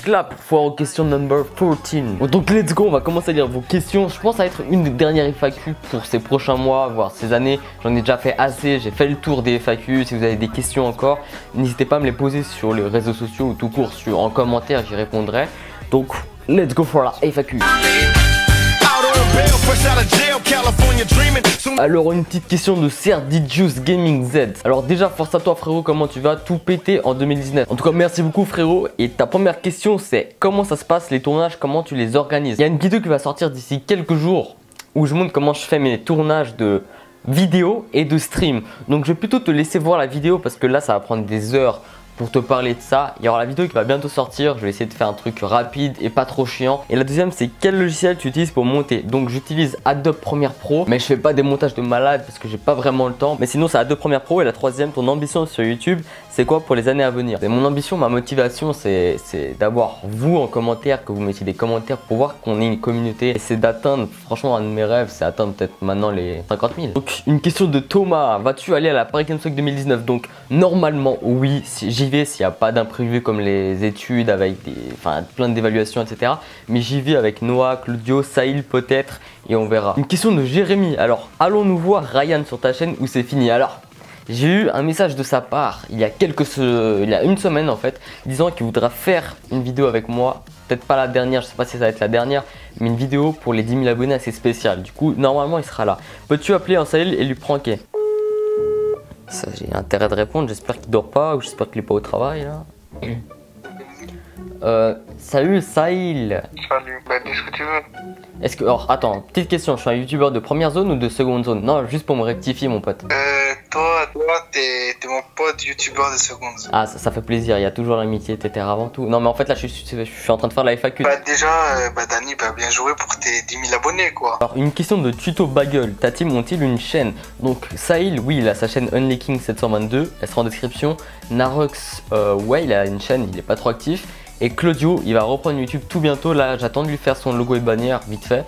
Clap for question number 14. Donc let's go, on va commencer à lire vos questions. Je pense à être une des dernières FAQ pour ces prochains mois, voire ces années. J'en ai déjà fait assez, j'ai fait le tour des FAQ. Si vous avez des questions encore, n'hésitez pas à me les poser sur les réseaux sociaux ou tout court en commentaire, j'y répondrai. Donc let's go for la FAQ. Alors une petite question de Serdijuice Gaming Z. Alors déjà force à toi frérot, comment tu vas? Tout péter en 2019. En tout cas merci beaucoup frérot. Et ta première question c'est comment ça se passe les tournages, comment tu les organises? Il y a une vidéo qui va sortir d'ici quelques jours où je montre comment je fais mes tournages de vidéo et de stream. Donc je vais plutôt te laisser voir la vidéo parce que là ça va prendre des heures pour te parler de ça. Il y aura la vidéo qui va bientôt sortir. Je vais essayer de faire un truc rapide et pas trop chiant. Et la deuxième c'est quel logiciel tu utilises pour monter. Donc j'utilise Adobe Premiere Pro, mais je fais pas des montages de malade parce que j'ai pas vraiment le temps. Mais sinon c'est Adobe Premiere Pro. Et la troisième, ton ambition sur YouTube c'est quoi pour les années à venir? Et mon ambition, ma motivation c'est d'avoir vous en commentaire, que vous mettiez des commentaires pour voir qu'on est une communauté. Et c'est d'atteindre, franchement un de mes rêves c'est atteindre peut-être maintenant les 50 000. Donc une question de Thomas, vas-tu aller à la Paris Games Week 2019? Donc normalement oui, si j'y vais s'il n'y a pas d'imprévu comme les études avec plein d'évaluations etc. Mais j'y vais avec Noah, Claudio, Sahil peut-être et on verra. Une question de Jérémy, alors allons-nous voir Ryan sur ta chaîne ou c'est fini? Alors j'ai eu un message de sa part il y a une semaine en fait, disant qu'il voudra faire une vidéo avec moi. Peut-être pas la dernière, je sais pas si ça va être la dernière, mais une vidéo pour les 10 000 abonnés assez spéciale. Du coup normalement il sera là. Peux-tu appeler un Sahil et lui pranker? Ça j'ai intérêt de répondre, j'espère qu'il dort pas ou j'espère qu'il est pas au travail là. Salut Sahil. Salut, bah dis ce que tu veux. Est-ce que, alors attends, petite question, je suis un youtubeur de première zone ou de seconde zone? Non, juste pour me rectifier mon pote. Toi t'es mon pote youtubeur de seconde zone. Ah ça fait plaisir, il y a toujours l'amitié etc avant tout. Non mais en fait là je suis en train de faire la FAQ. Bah déjà, Dani, bien joué pour tes 10 000 abonnés quoi. Alors une question de Tuto Bagel, ta team ont-ils une chaîne? Donc Sahil, oui il a sa chaîne Unleaking 722, elle sera en description. Narox, ouais il a une chaîne, il est pas trop actif. Et Claudio, il va reprendre YouTube tout bientôt, là j'attends de lui faire son logo et bannière vite fait.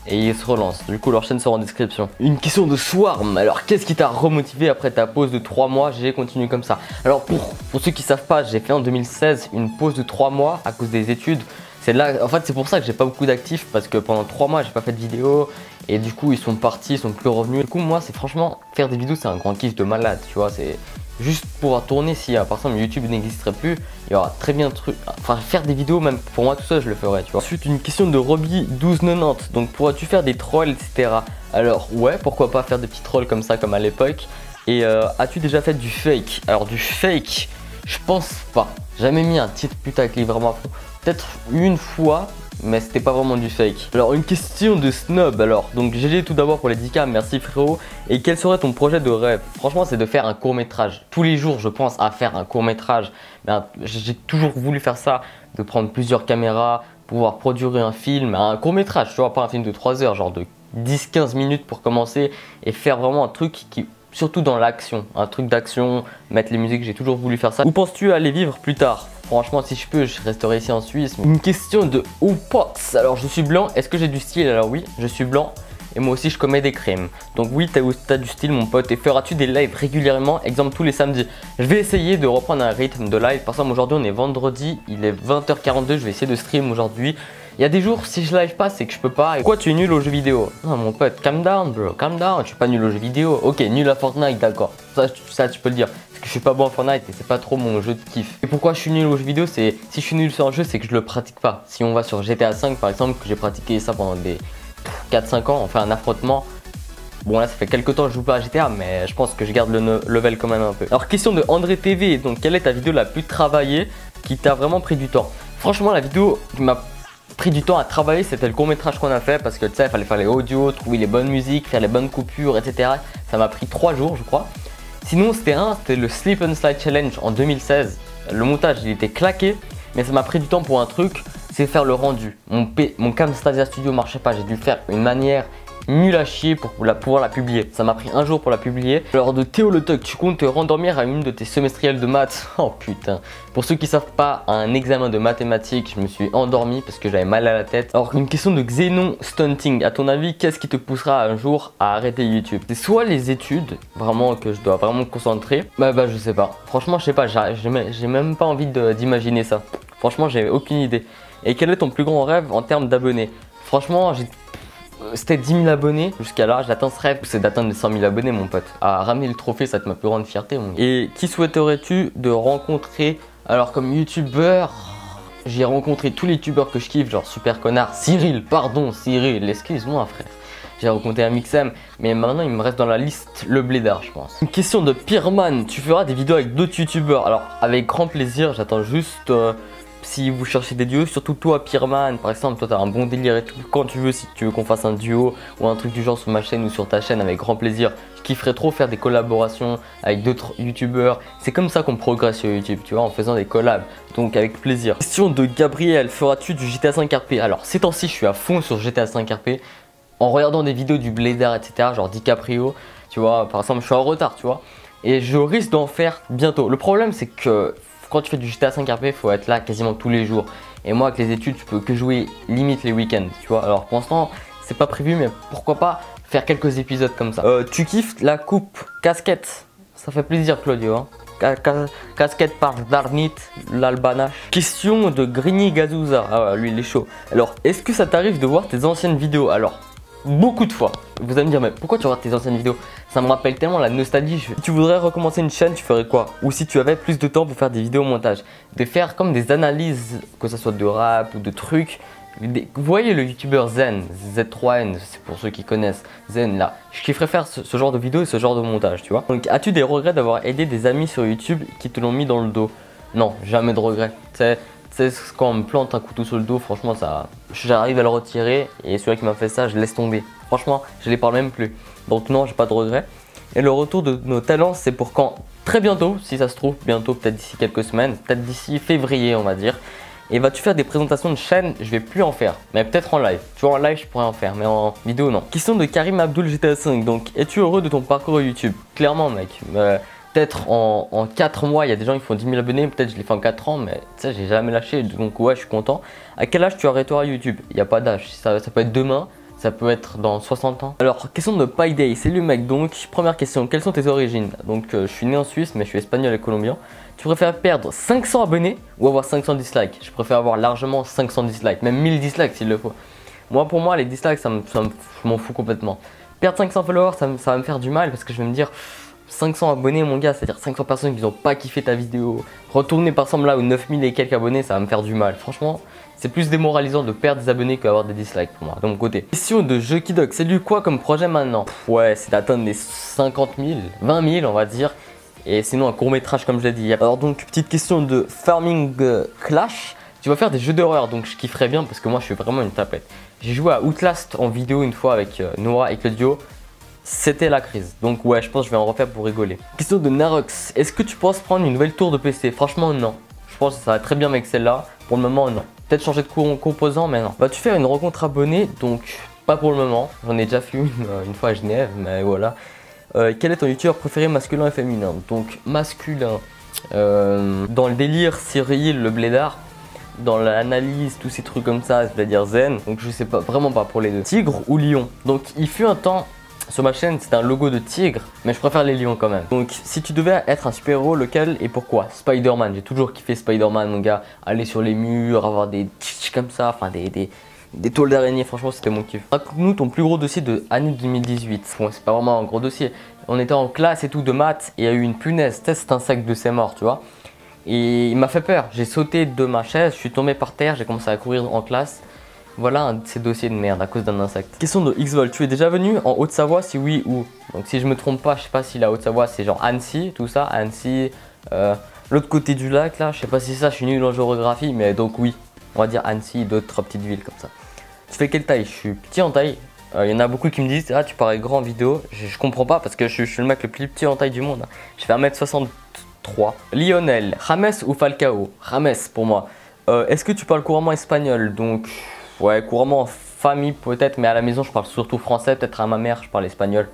Et il se relance, du coup leur chaîne sera en description. Une question de Swarm, alors qu'est-ce qui t'a remotivé après ta pause de 3 mois? J'ai continué comme ça. Alors pour ceux qui savent pas, j'ai fait en 2016 une pause de 3 mois à cause des études. C'est là, en fait c'est pour ça que j'ai pas beaucoup d'actifs parce que pendant 3 mois j'ai pas fait de vidéo. Et du coup ils sont partis, ils sont plus revenus. Du coup moi c'est franchement, faire des vidéos c'est un grand kiff de malade, tu vois, c'est... Juste pouvoir tourner, si par exemple YouTube n'existerait plus, il y aura très bien de trucs. Enfin, faire des vidéos, même pour moi tout ça, je le ferais, tu vois. Ensuite, une question de Robbie 1290. Donc, pourras-tu faire des trolls, etc. Alors, ouais, pourquoi pas faire des petits trolls comme ça, comme à l'époque. Et as-tu déjà fait du fake? Alors, du fake, je pense pas. Jamais mis un titre putaclic vraiment à fond. Peut-être une fois, mais c'était pas vraiment du fake. Alors une question de Snob alors. Donc GG tout d'abord pour les 10K, merci frérot. Et quel serait ton projet de rêve? Franchement c'est de faire un court métrage. Tous les jours je pense à faire un court métrage. J'ai toujours voulu faire ça, de prendre plusieurs caméras, pouvoir produire un film, un court métrage, tu vois, pas un film de 3 heures, genre de 10-15 minutes pour commencer. Et faire vraiment un truc qui... Surtout dans l'action, un truc d'action, mettre les musiques, j'ai toujours voulu faire ça. Où penses-tu aller vivre plus tard? Franchement, si je peux, je resterai ici en Suisse. Une question de Oupox. Alors, je suis blanc. Est-ce que j'ai du style? Alors oui, je suis blanc. Et moi aussi, je commets des crimes. Donc oui, t'as du style, mon pote. Et feras-tu des lives régulièrement? Exemple, tous les samedis. Je vais essayer de reprendre un rythme de live. Par exemple, aujourd'hui, on est vendredi. Il est 20h42. Je vais essayer de stream aujourd'hui. Il y a des jours, si je live pas, c'est que je peux pas. Quoi, tu es nul aux jeux vidéo? Non, mon pote, calm down, bro, calm down. Je suis pas nul aux jeux vidéo. Ok, nul à Fortnite, d'accord. Ça, tu peux le dire. Parce que je suis pas bon à Fortnite et c'est pas trop mon jeu de kiff. Et pourquoi je suis nul aux jeux vidéo? C'est si je suis nul sur un jeu, c'est que je le pratique pas. Si on va sur GTA 5 par exemple, que j'ai pratiqué ça pendant des 4-5 ans, on fait un affrontement. Bon là ça fait quelques temps que je joue pas à GTA, mais je pense que je garde le level quand même un peu. Alors question de André TV, donc quelle est ta vidéo la plus travaillée qui t'a vraiment pris du temps? Franchement la vidéo qui m'a pris du temps à travailler, c'était le court métrage qu'on a fait parce que tu sais il fallait faire les audios, trouver les bonnes musiques, faire les bonnes coupures, etc. Ça m'a pris 3 jours je crois. Sinon c'était le Slip and Slide Challenge en 2016. Le montage il était claqué, mais ça m'a pris du temps pour un truc, c'est faire le rendu. Mon Camtasia Studio marchait pas, j'ai dû faire une manière nulle à chier pour pouvoir la publier. Ça m'a pris un jour pour la publier. Alors de Théo le Tuck, tu comptes te rendormir à une de tes semestrielles de maths? Oh putain. Pour ceux qui savent pas, à un examen de mathématiques, je me suis endormi parce que j'avais mal à la tête. Alors une question de Xenon Stunting, à ton avis, qu'est-ce qui te poussera un jour à arrêter YouTube? C'est soit les études, vraiment que je dois vraiment me concentrer. Bah je sais pas. Franchement je sais pas, j'ai même pas envie d'imaginer ça. Franchement, j'ai aucune idée. Et quel est ton plus grand rêve en termes d'abonnés? Franchement, c'était 10 000 abonnés jusqu'à là. J'atteins ce rêve, c'est d'atteindre les 100 000 abonnés, mon pote. À ramener le trophée, ça va être ma plus grande fierté, mon gars. Et qui souhaiterais-tu de rencontrer? Alors, comme youtubeur, j'ai rencontré tous les youtubeurs que je kiffe, genre Super Connard, Cyril, pardon, Cyril, excuse-moi, frère. J'ai rencontré un Mixem, mais maintenant il me reste dans la liste le Blédard, je pense. Une question de Pierman, tu feras des vidéos avec d'autres youtubeurs? Alors, avec grand plaisir, j'attends juste si vous cherchez des duos, surtout toi, Pierman, par exemple, toi t'as un bon délire et tout. Quand tu veux, si tu veux qu'on fasse un duo ou un truc du genre sur ma chaîne ou sur ta chaîne, avec grand plaisir. Je kifferais trop faire des collaborations avec d'autres youtubeurs. C'est comme ça qu'on progresse sur YouTube, tu vois, en faisant des collabs. Donc avec plaisir. Question de Gabriel, feras-tu du GTA 5 RP? Alors, ces temps-ci, je suis à fond sur GTA 5 RP. En regardant des vidéos du Blédard, etc., genre DiCaprio, tu vois, par exemple, je suis en retard, tu vois, et je risque d'en faire bientôt. Le problème, c'est que quand tu fais du GTA 5 RP, il faut être là quasiment tous les jours. Et moi, avec les études, je peux que jouer limite les week-ends, tu vois. Alors pour l'instant, c'est pas prévu, mais pourquoi pas faire quelques épisodes comme ça. Tu kiffes la coupe casquette? Ça fait plaisir, Claudio, hein. Casquette par Darnit, l'Albanache. Question de Grigny Gazouza. Ah ouais, lui il est chaud. Alors, est-ce que ça t'arrive de voir tes anciennes vidéos? Alors, beaucoup de fois. Vous allez me dire, mais pourquoi tu regardes tes anciennes vidéos? Ça me rappelle tellement la nostalgie. Si tu voudrais recommencer une chaîne, tu ferais quoi? Ou si tu avais plus de temps pour faire des vidéos montage, de faire comme des analyses, que ce soit de rap ou de trucs. Vous voyez le youtubeur Zen, Z3N, c'est pour ceux qui connaissent Zen là. Je kifferais faire ce genre de vidéo et ce genre de montage, tu vois. Donc, as-tu des regrets d'avoir aidé des amis sur YouTube qui te l'ont mis dans le dos? Non, jamais de regrets. C'est quand on me plante un couteau sur le dos, franchement, ça, j'arrive à le retirer et celui qui m'a fait ça, je laisse tomber. Franchement, je les parle même plus. Donc non, j'ai pas de regrets. Et le retour de nos talents, c'est pour quand? Très bientôt, si ça se trouve, bientôt, peut-être d'ici quelques semaines, peut-être d'ici février, on va dire. Et vas-tu faire des présentations de chaîne? Je vais plus en faire, mais peut-être en live. Tu vois, en live, je pourrais en faire, mais en vidéo, non. Question de Karim Abdul GTA 5. Donc, es-tu heureux de ton parcours YouTube? Clairement, mec. Peut-être en 4 mois, il y a des gens qui font 10 000 abonnés, peut-être je l'ai fait en 4 ans, mais tu sais, j'ai jamais lâché, donc ouais, je suis content. À quel âge tu arrêteras YouTube? Il n'y a pas d'âge, ça peut être demain, ça peut être dans 60 ans. Alors, question de PyDay, salut mec, donc première question, quelles sont tes origines? Donc, je suis né en Suisse, mais je suis espagnol et colombien. Tu préfères perdre 500 abonnés ou avoir 500 dislikes? Je préfère avoir largement 500 dislikes, même 1000 dislikes s'il le faut. Moi, pour moi, les dislikes, je m'en fous complètement. Perdre 500 followers, ça va me faire du mal parce que je vais me dire 500 abonnés, mon gars, c'est-à-dire 500 personnes qui n'ont pas kiffé ta vidéo. Retourner par exemple là où 9000 et quelques abonnés, ça va me faire du mal. Franchement, c'est plus démoralisant de perdre des abonnés qu'avoir des dislikes pour moi, de mon côté. Question de Jeukidoc, c'est du quoi comme projet maintenant? Ouais, c'est d'atteindre les 50 000, 20 000 on va dire. Et sinon un court métrage comme je l'ai dit. Alors donc, petite question de Farming Clash. Tu vas faire des jeux d'horreur, donc je kifferais bien parce que moi je suis vraiment une tapette. J'ai joué à Outlast en vidéo une fois avec Noah et Claudio. C'était la crise, donc ouais, je pense que je vais en refaire pour rigoler. Question de Narox, est-ce que tu penses prendre une nouvelle tour de PC? Franchement non, je pense que ça va très bien avec celle-là. Pour le moment non, peut-être changer de composant, mais non. Vas-tu faire une rencontre abonnée? Donc pas pour le moment, j'en ai déjà fait une fois à Genève, mais voilà. Quel est ton youtubeur préféré masculin et féminin? Donc masculin, dans le délire Cyril, le Blédard. Dans l'analyse, tous ces trucs comme ça, c'est-à-dire Zen. Donc je sais pas, vraiment pas pour les deux. Tigre ou lion? Donc il fut un temps, sur ma chaîne, c'est un logo de tigre, mais je préfère les lions quand même. Donc, si tu devais être un super-héros, lequel et pourquoi? Spider-Man, j'ai toujours kiffé Spider-Man, mon gars. Aller sur les murs, avoir des tch comme ça, enfin des tôles d'araignée, franchement, c'était mon kiff. Raconte-nous ton plus gros dossier de année 2018. Bon, c'est pas vraiment un gros dossier. On était en classe et tout de maths, et il y a eu une punaise. C'est un sac de ses morts, tu vois. Et il m'a fait peur. J'ai sauté de ma chaise, je suis tombé par terre, j'ai commencé à courir en classe. Voilà un de ces dossiers de merde à cause d'un insecte. Question de Xvol, tu es déjà venu en Haute-Savoie? Si oui, où? Donc si je me trompe pas, je sais pas si la Haute-Savoie c'est genre Annecy, tout ça, Annecy, l'autre côté du lac là, je sais pas si c'est ça, je suis nul en géographie, mais donc oui, on va dire Annecy, d'autres petites villes comme ça. Tu fais quelle taille? Je suis petit en taille. Il y en a beaucoup qui me disent, ah tu parais grand en vidéo, je comprends pas parce que je suis le mec le plus petit en taille du monde. Je fais 1m63. Lionel, James ou Falcao? James pour moi. Est-ce que tu parles couramment espagnol? Donc ouais, couramment en famille peut-être, mais à la maison je parle surtout français, peut-être à ma mère je parle espagnol.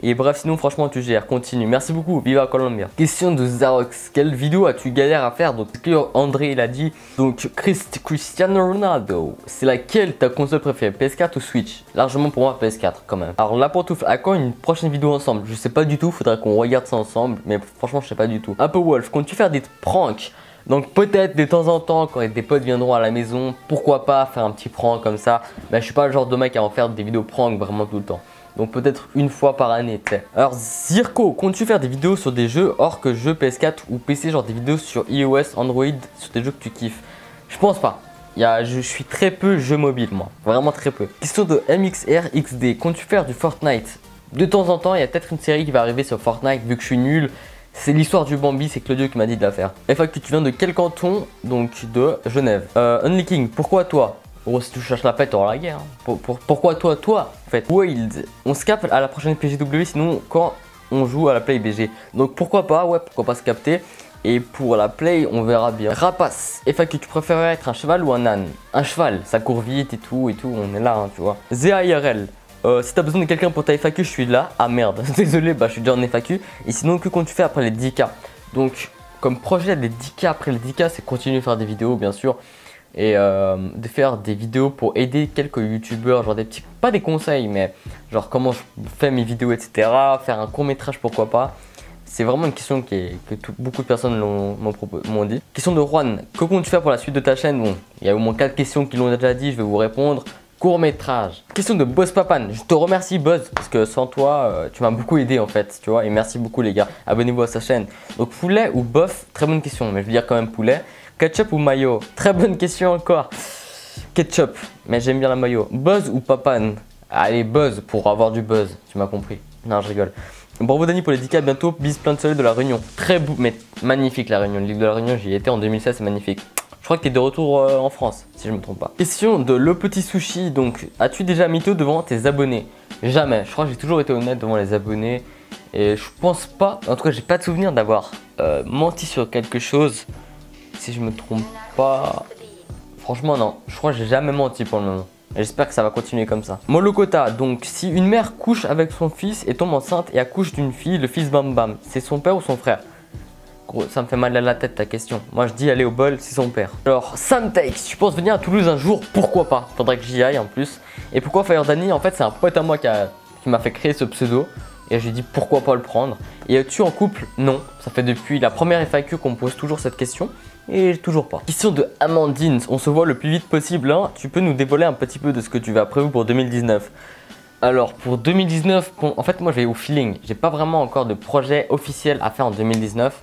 Et bref, sinon franchement tu gères, continue. Merci beaucoup, viva Colombia. Question de Zarox, quelle vidéo as-tu galère à faire? Donc André il a dit, donc Cristiano Ronaldo, c'est laquelle ta console préférée, PS4 ou Switch? Largement pour moi PS4 quand même. Alors la pantoufle, à quand une prochaine vidéo ensemble? Je sais pas du tout, faudrait qu'on regarde ça ensemble, mais franchement je sais pas du tout. Un peu Wolf, comptes-tu faire des pranks Donc peut-être de temps en temps quand des potes viendront à la maison, pourquoi pas faire un petit prank comme ça. Mais je suis pas le genre de mec à en faire des vidéos prank vraiment tout le temps. Donc peut-être une fois par année, tu sais. Alors Zirko, comptes-tu faire des vidéos sur des jeux hors que jeux PS4 ou PC, genre des vidéos sur iOS, Android, sur des jeux que tu kiffes? Je pense pas. Je suis très peu jeux mobiles moi, vraiment très peu. Question de MXRXD, comptes-tu faire du Fortnite? De temps en temps, il y a peut-être une série qui va arriver sur Fortnite vu que je suis nul. C'est l'histoire du Bambi, c'est Claudio qui m'a dit de la faire. FAQ, tu viens de quel canton? Donc de Genève. Unleaking, pourquoi toi? Oh, si tu cherches la paix, t'auras la guerre. Hein. Pourquoi toi en fait? Wild, on se capte à la prochaine PGW, sinon quand on joue à la Play BG. Donc pourquoi pas, ouais, pourquoi pas se capter. Et pour la Play, on verra bien. Rapace, FAQ, tu préférerais être un cheval ou un âne? Un cheval, ça court vite et tout, on est là, hein, tu vois. ZAIRL, si t'as besoin de quelqu'un pour ta FAQ, je suis là. Ah merde, désolé, bah je suis déjà en FAQ. Et sinon, que comptes-tu faire après les 10K? Donc, comme projet des 10K après les 10K, c'est continuer à faire des vidéos, bien sûr. Et de faire des vidéos pour aider quelques youtubeurs, genre des petits, pas des conseils, mais genre comment je fais mes vidéos, etc. Faire un court métrage, pourquoi pas. C'est vraiment une question beaucoup de personnes m'ont dit. Question de Juan, que comptes-tu faire pour la suite de ta chaîne? Bon, il y a au moins 4 questions qui l'ont déjà dit, je vais vous répondre. Court métrage. Question de Boss Papan, je te remercie Buzz, parce que sans toi, tu m'as beaucoup aidé en fait, tu vois, et merci beaucoup les gars. Abonnez-vous à sa chaîne. Donc poulet ou boeuf, très bonne question, mais je vais dire quand même poulet. Ketchup ou mayo? Très bonne question encore. Ketchup, mais j'aime bien la mayo. Buzz ou Papan? Allez, Buzz pour avoir du buzz, tu m'as compris. Non, je rigole. Bravo Dani pour les 10K, bientôt. Bis plein de soleil de la Réunion. Très beau, mais magnifique la Réunion. L'île de la Réunion, j'y étais en 2016, c'est magnifique. Je crois que tu es de retour en France, si je me trompe pas. Question de Le Petit Sushi. Donc, as-tu déjà mytho devant tes abonnés? Jamais. Je crois que j'ai toujours été honnête devant les abonnés. Et je pense pas, en tout cas, j'ai pas de souvenir d'avoir menti sur quelque chose. Si je me trompe pas. Franchement, non. Je crois que j'ai jamais menti pour le moment. J'espère que ça va continuer comme ça. Molokota, donc si une mère couche avec son fils et tombe enceinte et accouche d'une fille, le fils bam bam, c'est son père ou son frère? Gros, ça me fait mal à la tête ta question. Moi je dis aller au bol, c'est son père. Alors Sam Takes, tu penses venir à Toulouse un jour? Pourquoi pas? Faudrait que j'y aille en plus. Et pourquoi Fire Danny? En fait c'est un pote à moi qui m'a fait créer ce pseudo. Et j'ai dit pourquoi pas le prendre. Et es-tu en couple? Non. Ça fait depuis la première FAQ qu'on me pose toujours cette question. Et toujours pas. Question de Amandine, on se voit le plus vite possible, hein. Tu peux nous dévoiler un petit peu de ce que tu vas prévu pour 2019? Alors pour 2019, bon, en fait moi je vais au feeling. J'ai pas vraiment encore de projet officiel à faire en 2019.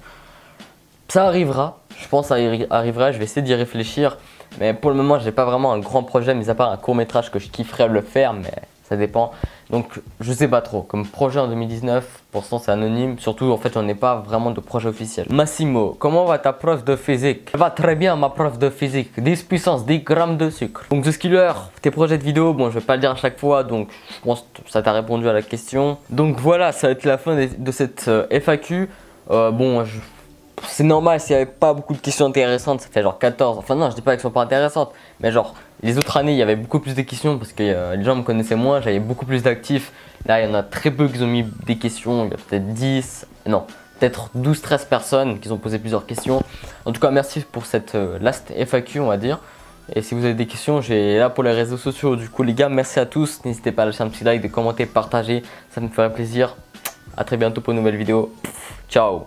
Ça arrivera, je pense que ça arrivera, je vais essayer d'y réfléchir. Mais pour le moment j'ai pas vraiment un grand projet, mis à part un court métrage que je kifferais le faire, mais ça dépend. Donc je sais pas trop, comme projet en 2019, pour l'instant c'est anonyme. Surtout en fait j'en ai pas vraiment de projet officiel. Massimo, comment va ta prof de physique? Ça va très bien ma prof de physique, 10 puissance 10 grammes de sucre. Donc The Skiller, tes projets de vidéo, bon je vais pas le dire à chaque fois, donc je pense que ça t'a répondu à la question. Donc voilà, ça va être la fin de cette FAQ. C'est normal s'il n'y avait pas beaucoup de questions intéressantes, ça fait genre 14, enfin non je dis pas qu'elles sont pas intéressantes, mais genre les autres années il y avait beaucoup plus de questions parce que les gens me connaissaient moins, j'avais beaucoup plus d'actifs. Là il y en a très peu qui ont mis des questions, il y a peut-être 10, non, peut-être 12-13 personnes qui ont posé plusieurs questions. En tout cas merci pour cette last FAQ on va dire. Et si vous avez des questions, j'ai là pour les réseaux sociaux. Du coup les gars, merci à tous, n'hésitez pas à lâcher un petit like, de commenter, partager, ça me ferait plaisir. A très bientôt pour une nouvelle vidéo, ciao.